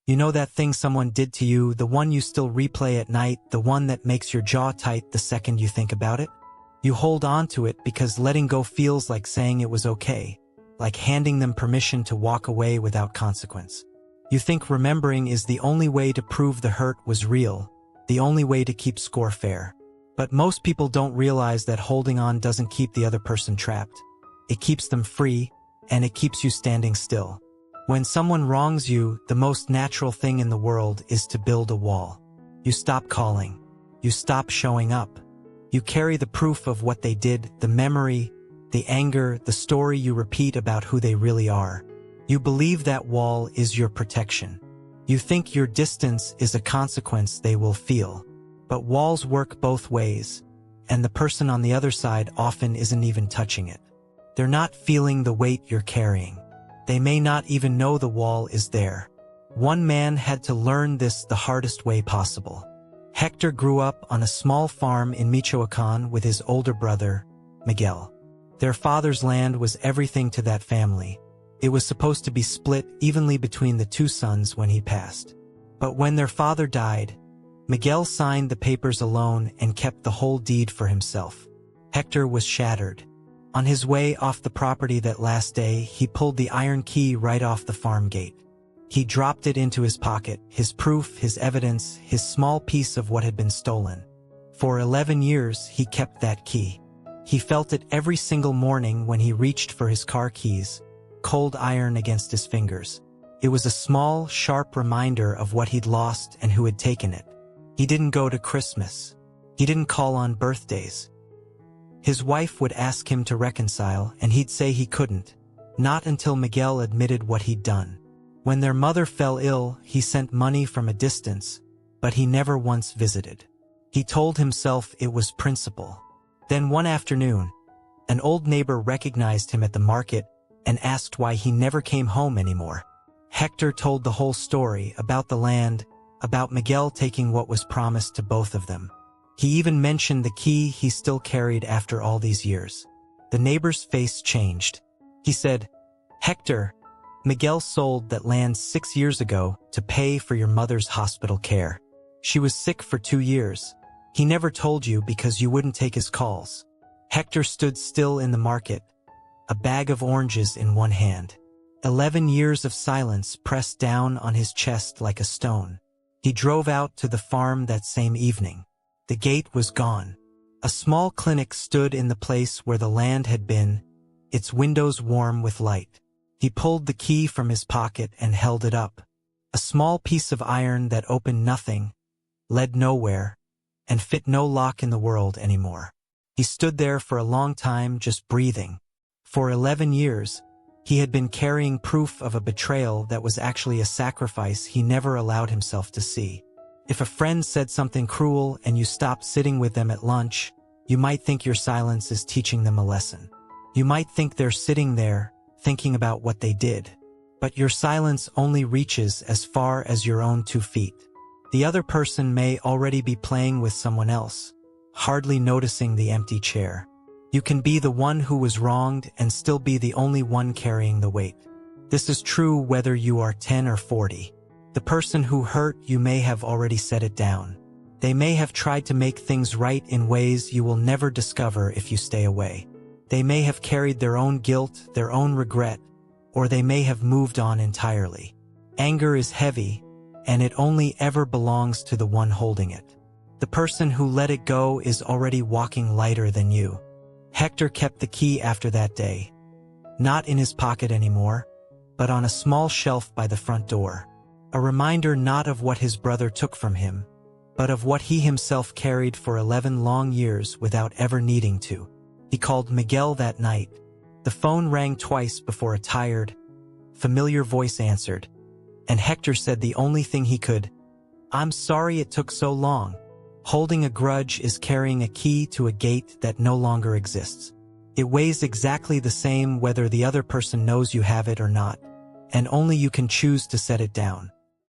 You know that thing someone did to you, the one you still replay at night, the one that makes your jaw tight the second you think about it? You hold on to it because letting go feels like saying it was okay, like handing them permission to walk away without consequence. You think remembering is the only way to prove the hurt was real, the only way to keep score fair. But most people don't realize that holding on doesn't keep the other person trapped. It keeps them free, and it keeps you standing still. When someone wrongs you, the most natural thing in the world is to build a wall. You stop calling. You stop showing up. You carry the proof of what they did, the memory, the anger, the story you repeat about who they really are. You believe that wall is your protection. You think your distance is a consequence they will feel. But walls work both ways, and the person on the other side often isn't even touching it. They're not feeling the weight you're carrying. They may not even know the wall is there. One man had to learn this the hardest way possible. Hector grew up on a small farm in Michoacán with his older brother, Miguel. Their father's land was everything to that family. It was supposed to be split evenly between the two sons when he passed. But when their father died, Miguel signed the papers alone and kept the whole deed for himself. Hector was shattered. On his way off the property that last day, he pulled the iron key right off the farm gate. He dropped it into his pocket, his proof, his evidence, his small piece of what had been stolen. For 11 years, he kept that key. He felt it every single morning when he reached for his car keys, cold iron against his fingers. It was a small, sharp reminder of what he'd lost and who had taken it. He didn't go to Christmas. He didn't call on birthdays. His wife would ask him to reconcile, and he'd say he couldn't, not until Miguel admitted what he'd done. When their mother fell ill, he sent money from a distance, but he never once visited. He told himself it was principle. Then one afternoon, an old neighbor recognized him at the market and asked why he never came home anymore. Hector told the whole story about the land, about Miguel taking what was promised to both of them. He even mentioned the key he still carried after all these years. The neighbor's face changed. He said, "Hector, Miguel sold that land 6 years ago to pay for your mother's hospital care. She was sick for 2 years. He never told you because you wouldn't take his calls." Hector stood still in the market, a bag of oranges in one hand. 11 years of silence pressed down on his chest like a stone. He drove out to the farm that same evening. The gate was gone. A small clinic stood in the place where the land had been, its windows warm with light. He pulled the key from his pocket and held it up. A small piece of iron that opened nothing, led nowhere, and fit no lock in the world anymore. He stood there for a long time just breathing. For 11 years, he had been carrying proof of a betrayal that was actually a sacrifice he never allowed himself to see. If a friend said something cruel and you stopped sitting with them at lunch, you might think your silence is teaching them a lesson. You might think they're sitting there, thinking about what they did. But your silence only reaches as far as your own 2 feet. The other person may already be playing with someone else, hardly noticing the empty chair. You can be the one who was wronged and still be the only one carrying the weight. This is true whether you are 10 or 40. The person who hurt you may have already set it down. They may have tried to make things right in ways you will never discover if you stay away. They may have carried their own guilt, their own regret, or they may have moved on entirely. Anger is heavy, and it only ever belongs to the one holding it. The person who let it go is already walking lighter than you. Hector kept the key after that day. Not in his pocket anymore, but on a small shelf by the front door. A reminder not of what his brother took from him, but of what he himself carried for 11 long years without ever needing to. He called Miguel that night. The phone rang twice before a tired, familiar voice answered, and Hector said the only thing he could, "I'm sorry it took so long." Holding a grudge is carrying a key to a gate that no longer exists. It weighs exactly the same whether the other person knows you have it or not, and only you can choose to set it down.